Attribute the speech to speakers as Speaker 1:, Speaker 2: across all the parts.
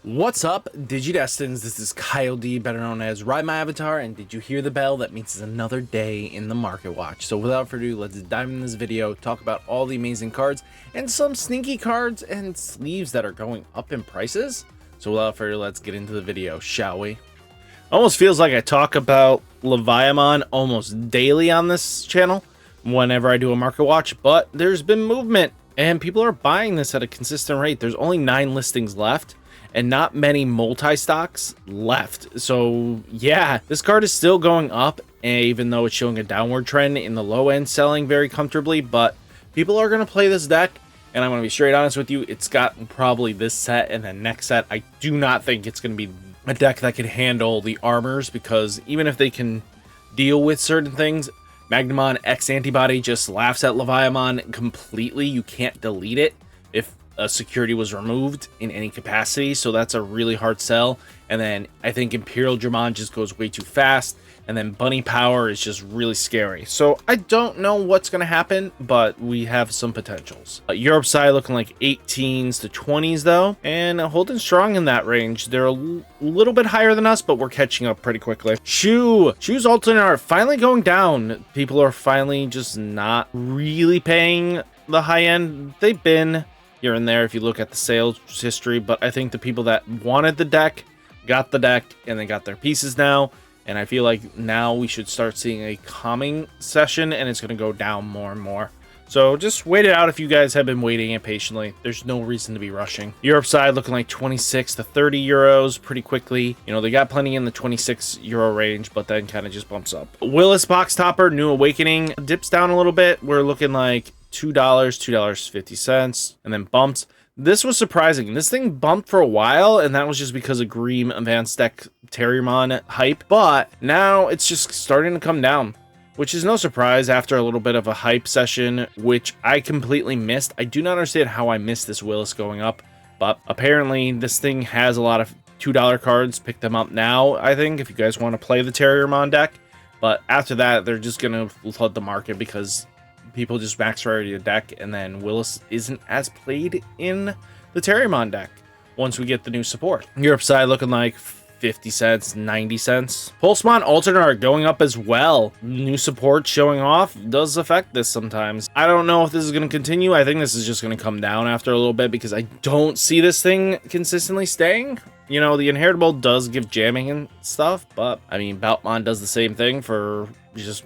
Speaker 1: What's up, Digidestins? This is Kyle D, better known as RideMyAvatar, and did you hear the bell? That means it's another day in the Market Watch. So without further ado, let's dive in this video, talk about all the amazing cards, and some sneaky cards and sleeves that are going up in prices. So without further ado, let's get into the video, shall we? Almost feels like I talk about Leviamon almost daily on this channel whenever I do a Market Watch, but there's been movement, and people are buying this at a consistent rate. There's only 9 listings left, and not many multi-stocks left. So yeah, this card is still going up, even though it's showing a downward trend in the low end, selling very comfortably. But people are going to play this deck, and I'm going to be straight honest with you, it's got probably this set and the next set. I do not think it's going to be a deck that can handle the armors, because even if they can deal with certain things, Magnamon X Antibody just laughs at Leviamon completely. You can't delete it if a security was removed in any capacity, so that's a really hard sell. And then I think Imperial Dramon just goes way too fast, and then Bunny Power is just really scary. So I don't know what's going to happen, but we have some potentials. Europe side looking like 18s to 20s though, and holding strong in that range. They're a little bit higher than us, but we're catching up pretty quickly. Shoes alternate are finally going down. People are finally just not really paying the high end. They've been here and there if you look at the sales history, but I think the people that wanted the deck got the deck, and they got their pieces now. And I feel like now we should start seeing a calming session, and it's going to go down more and more. So just wait it out if you guys have been waiting impatiently. There's no reason to be rushing. Europe side looking like 26 to 30 euros pretty quickly. You know, they got plenty in the 26 euro range, but then kind of just bumps up. Willis box topper, New Awakening, dips down a little bit. We're looking like $2, $2.50, and then bumps. This was surprising. This thing bumped for a while, and that was just because of Green Advanced Deck Terriermon hype, but now it's just starting to come down, which is no surprise after a little bit of a hype session, which I completely missed. I do not understand how I missed this Willis going up, but apparently this thing has a lot of $2 cards. Pick them up now, I think, if you guys want to play the Terriermon deck, but after that, they're just going to flood the market because people just max rarity the deck, and then Willis isn't as played in the Terriermon deck once we get the new support. Europe side looking like 50 cents, 90 cents. Pulsemon alternate are going up as well. New support showing off does affect this sometimes. I don't know if this is going to continue. I think this is just going to come down after a little bit, because I don't see this thing consistently staying. You know, the inheritable does give jamming and stuff, but I mean, Beelzemon does the same thing for just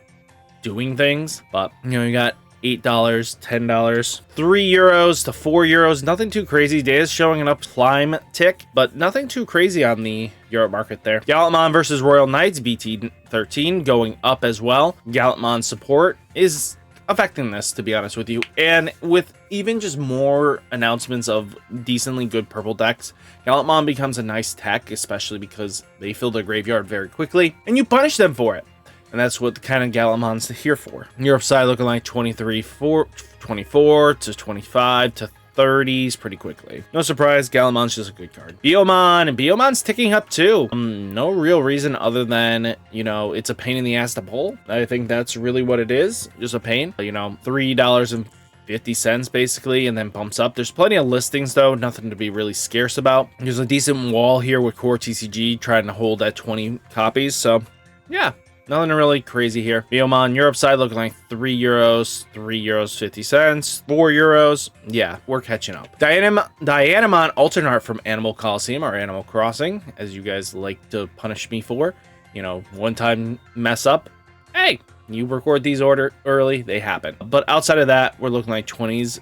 Speaker 1: doing things. But you know, you got $8, $10, 3 euros to 4 euros. Nothing too crazy. Data's showing an up climb tick, but nothing too crazy on the Europe market there. Gallantmon versus Royal Knights, BT13 going up as well. Gallantmon support is affecting this, to be honest with you, and with even just more announcements of decently good purple decks, Gallantmon becomes a nice tech, especially because they fill their graveyard very quickly, and you punish them for it. And that's what the kind of Gallantmon's here for. Europe side looking like 24 to 25 to 30s pretty quickly. No surprise, Gallantmon's just a good card. Beelzemon, and Beelzemon's ticking up too. No real reason other than, you know, it's a pain in the ass to pull. I think that's really what it is. Just a pain. You know, $3.50 basically, and then bumps up. There's plenty of listings though, nothing to be really scarce about. There's a decent wall here with core TCG trying to hold at 20 copies. So yeah, nothing really crazy here. Beelzemon Europe side looking like 3 euros, 3 euros 50 cents, 4 euros. Yeah, we're catching up. Dianamon alternate art from Animal Coliseum or Animal Crossing, as you guys like to punish me for. You know, one time mess up. Hey, you record these order early, they happen. But outside of that, we're looking like 20s,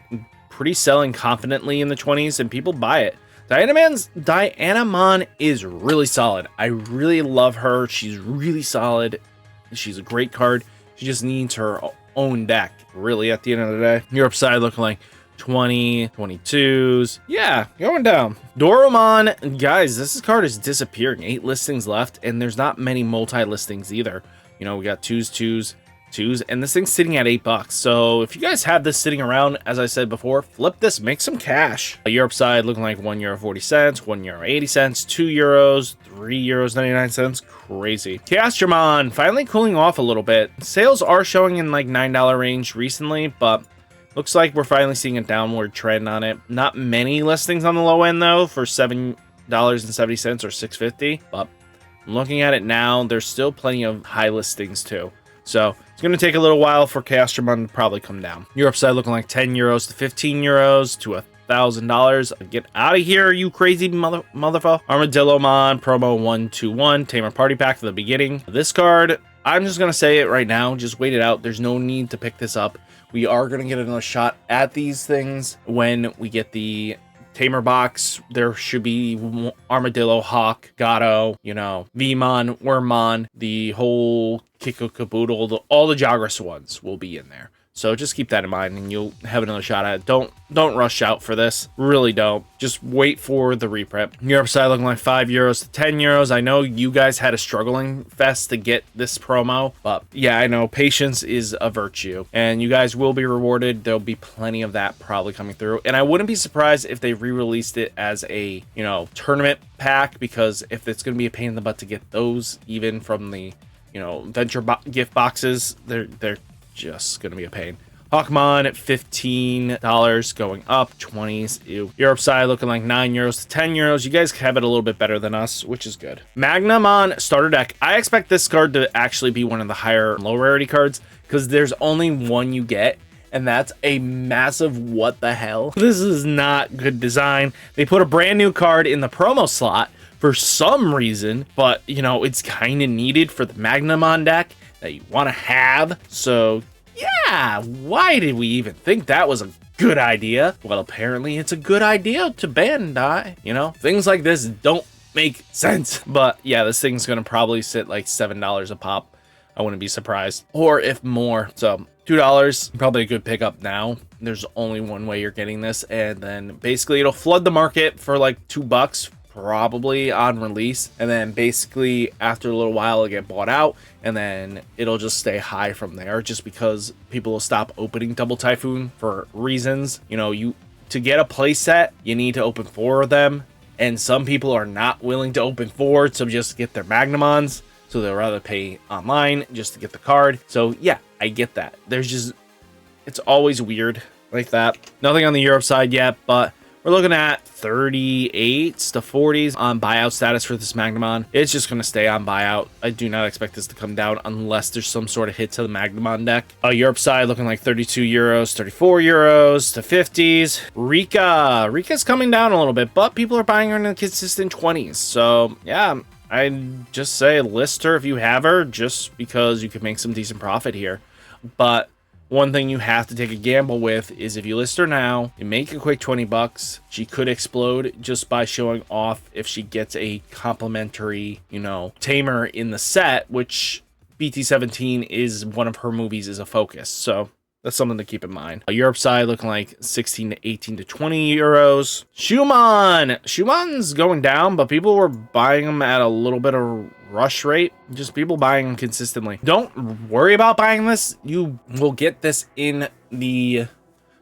Speaker 1: pretty selling confidently in the 20s, and people buy it. Dianamon is really solid. I really love her. She's really solid. She's a great card. She just needs her own deck, really, at the end of the day. Europe side looking like 20, 22s. Yeah, going down. Doramon, guys, this card is disappearing. 8 listings left, and there's not many multi-listings either. You know, we got twos, and this thing's sitting at $8. So if you guys have this sitting around, as I said before, flip this, make some cash. Europe side looking like €1.40, €1.80, 2 euros, 3 euros 99 cents. Crazy. Dramon finally cooling off a little bit. Sales are showing in like $9 range recently, but looks like we're finally seeing a downward trend on it. Not many listings on the low end though for 7 $6.70 or $6.50, but I'm looking at it now, there's still plenty of high listings too. So it's going to take a little while for Castromon to probably come down. Europe side looking like 10 euros to 15 euros to $1,000. Get out of here, you crazy motherfucker. Armadillomon promo 121 Tamer Party Pack for the beginning. This card, I'm just going to say it right now. Just wait it out. There's no need to pick this up. We are going to get another shot at these things when we get the Tamer box. There should be Armadillo, Hawk, Gato, you know, Vmon, Wormmon, the whole Kiko-Caboodle, all the Jagras ones will be in there. So just keep that in mind and you'll have another shot at it. Don't rush out for this. Really don't. Just wait for the reprint. Europe side looking like 5 euros to 10 euros. I know you guys had a struggling fest to get this promo, but yeah, I know patience is a virtue and you guys will be rewarded. There'll be plenty of that probably coming through. And I wouldn't be surprised if they re-released it as a, you know, tournament pack, because if it's going to be a pain in the butt to get those even from the, you know, venture gift boxes, they're just gonna be a pain. Hawkmon at $15 going up 20s. Ew. Europe side looking like 9 euros to 10 euros. You guys have it a little bit better than us, which is good. Magnamon starter deck. I expect this card to actually be one of the higher low rarity cards because there's only one you get, and that's a massive what the hell. This is not good design. They put a brand new card in the promo slot for some reason, but you know, it's kind of needed for the Magnamon deck that you want to have. So yeah, why did we even think that was a good idea? Well, apparently it's a good idea to Bandai. You know, things like this don't make sense. But yeah, this thing's gonna probably sit like $7 a pop. I wouldn't be surprised, or if more. So $2, probably a good pickup now. There's only one way you're getting this, and then basically it'll flood the market for like $2 probably on release, and then basically after a little while it'll get bought out, and then it'll just stay high from there, just because people will stop opening Double Typhoon for reasons. You know, to get a play set, you need to open 4 of them, and some people are not willing to open 4 to just get their Magnamons, so they'll rather pay online just to get the card. So yeah, I get that. It's always weird like that. Nothing on the Europe side yet, but we're looking at 38s to 40s on buyout status for this Magnamon. It's just going to stay on buyout. I do not expect this to come down unless there's some sort of hit to the Magnamon deck. Europe side looking like 32 euros, 34 euros to 50s. Rika's coming down a little bit, but people are buying her in the consistent 20s. So yeah, I'd just say list her if you have her, just because you could make some decent profit here. But one thing you have to take a gamble with is if you list her now, you make a quick $20, she could explode just by showing off if she gets a complimentary, you know, tamer in the set, which BT-17 is one of her movies is a focus. So that's something to keep in mind. Europe side looking like 16 to 18 to 20 euros. Shumon's going down, but people were buying them at a little bit of rush rate. Just people buying them consistently. Don't worry about buying this. You will get this in the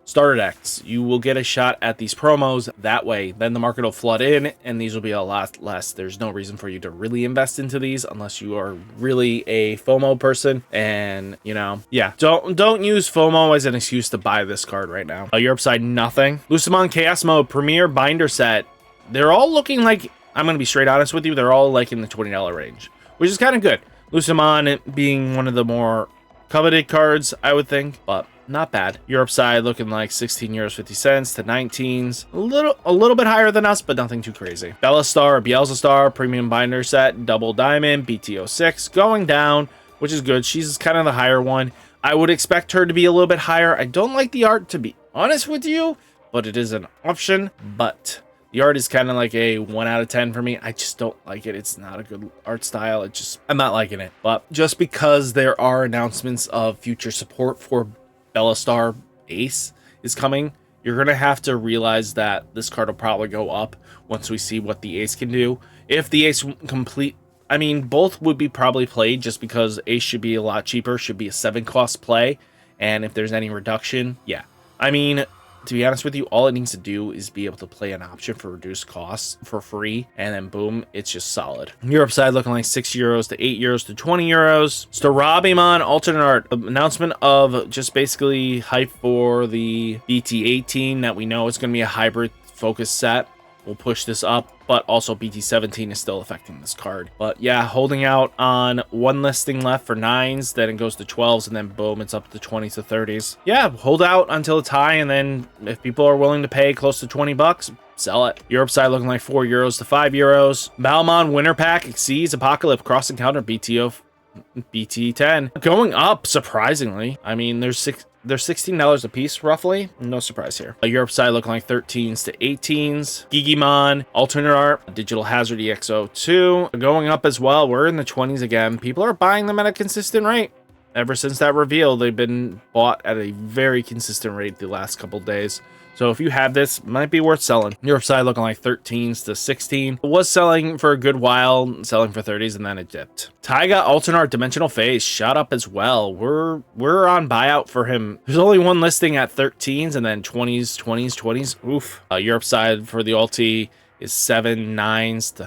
Speaker 1: starter decks. You will get a shot at these promos that way. Then the market will flood in and these will be a lot less. There's no reason for you to really invest into these unless you are really a FOMO person. And you know, yeah, don't use FOMO as an excuse to buy this card right now. Europe side, nothing. Lusamon Chaos Mode Premier Binder Set. They're all looking like, I'm going to be straight honest with you, they're all like in the $20 range, which is kind of good. Lusamon being one of the more coveted cards, I would think, but not bad. Europe side looking like 16 euros 50 cents to 19s. A little bit higher than us, but nothing too crazy. Bellastar or Beelzestar Premium Binder Set, Double Diamond, BT06 going down, which is good. She's kind of the higher one. I would expect her to be a little bit higher. I don't like the art, to be honest with you, but it is an option. But the art is kind of like a 1 out of 10 for me. I just don't like it. It's not a good art style. I'm not liking it. But just because there are announcements of future support for Bellastar Ace is coming, you're going to have to realize that this card will probably go up once we see what the Ace can do. If the Ace complete, I mean, both would be probably played just because Ace should be a lot cheaper, should be a 7 cost play. And if there's any reduction, yeah. I mean, to be honest with you, all it needs to do is be able to play an option for reduced costs for free, and then boom, it's just solid. Europe side looking like 6 euros to 8 euros to 20 euros. Doramon alternate art announcement of just basically hype for the BT-18 that we know is going to be a hybrid focus set. will push this up, but also BT17 is still affecting this card. But yeah, holding out on one listing left for 9s, then it goes to 12s, and then boom, it's up to 20s to 30s. Yeah, hold out until it's high, and then if people are willing to pay close to 20 bucks, sell it. Europe side looking like €4 to €5. Balmon winter pack exceeds Apocalypse cross encounter BT10 going up surprisingly. I mean, they're $16 a piece roughly. No surprise here. Europe side looking like 13s to 18s. Digimon alternate art digital hazard EXO2 going up as well. We're in the 20s again. People are buying them at a consistent rate. Ever since that reveal, they've been bought at a very consistent rate the last couple days. So if you have this, it might be worth selling. Europe side looking like 13s to 16. It was selling for a good while, selling for 30s, and then it dipped. Taiga alternate art dimensional phase shot up as well. We're on buyout for him. There's only one listing at 13s and then 20s, 20s, 20s. Oof. Europe side for the ulti is 7, 9s to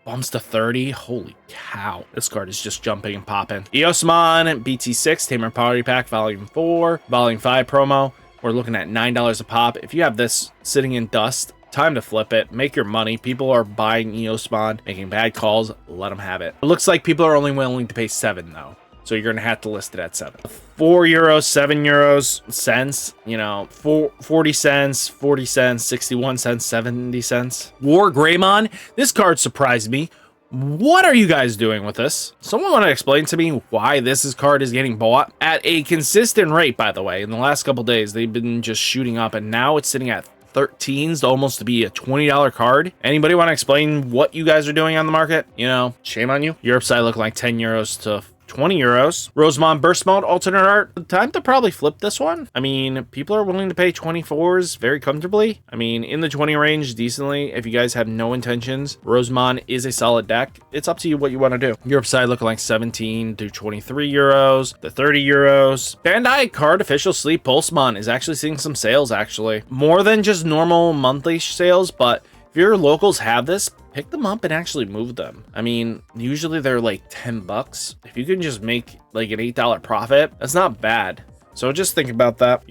Speaker 1: bumps to 30. Holy cow. This card is just jumping and popping. Eosmon BT6 Tamer Party Pack Volume 4, Volume 5 promo. We're looking at $9 a pop. If you have this sitting in dust, time to flip it. Make your money. People are buying Eosmon, making bad calls. Let them have it. It looks like people are only willing to pay 7 though. So you're going to have to list it at 7. €4, €7 cents, you know, 40 cents, 40 cents, 61 cents, 70 cents. WarGreymon. This card surprised me. What are you guys doing with this? Someone want to explain to me why this card is getting bought at a consistent rate, by the way. In the last couple days, they've been just shooting up, and now it's sitting at 13s to almost to be a $20 card. Anybody want to explain what you guys are doing on the market? You know, shame on you. Europe side looking like €10 to €20. Rosemon burst mode alternate art. Time to probably flip this one. I mean, people are willing to pay 24s very comfortably. I mean, in the 20 range decently. If you guys have no intentions, Rosemon is a solid deck. It's up to you what you want to do. Europe side looking like 17 to €23 to €30. Bandai card official sleep Pulsemon is actually seeing some sales, actually more than just normal monthly sales. But if your locals have this, pick them up and actually move them. I mean, usually they're like 10 bucks. If you can just make like an $8 profit, that's not bad. So just think about that.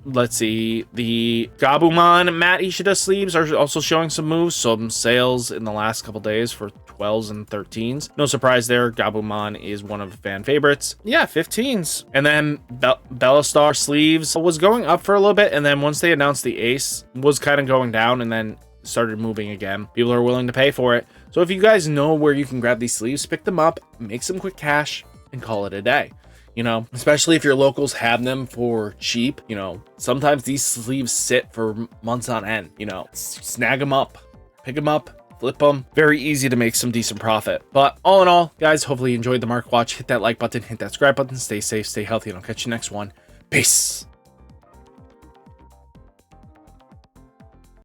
Speaker 1: Let's see, the Gabumon Matt Ishida sleeves are also showing some moves, some sales in the last couple days for 12s and 13s. No surprise there. Gabumon is one of the fan favorites. Yeah, 15s. And then Bellastar sleeves was going up for a little bit, and then once they announced the ace, was kind of going down, and then started moving again. People are willing to pay for it. So if you guys know where you can grab these sleeves, pick them up, make some quick cash, and call it a day. You know, especially if your locals have them for cheap. You know, sometimes these sleeves sit for months on end. You know, snag them up, pick them up, flip them. Very easy to make some decent profit. But all in all, guys, hopefully you enjoyed the Market Watch. Hit that like button, hit that subscribe button, stay safe, stay healthy, and I'll catch you next one. Peace.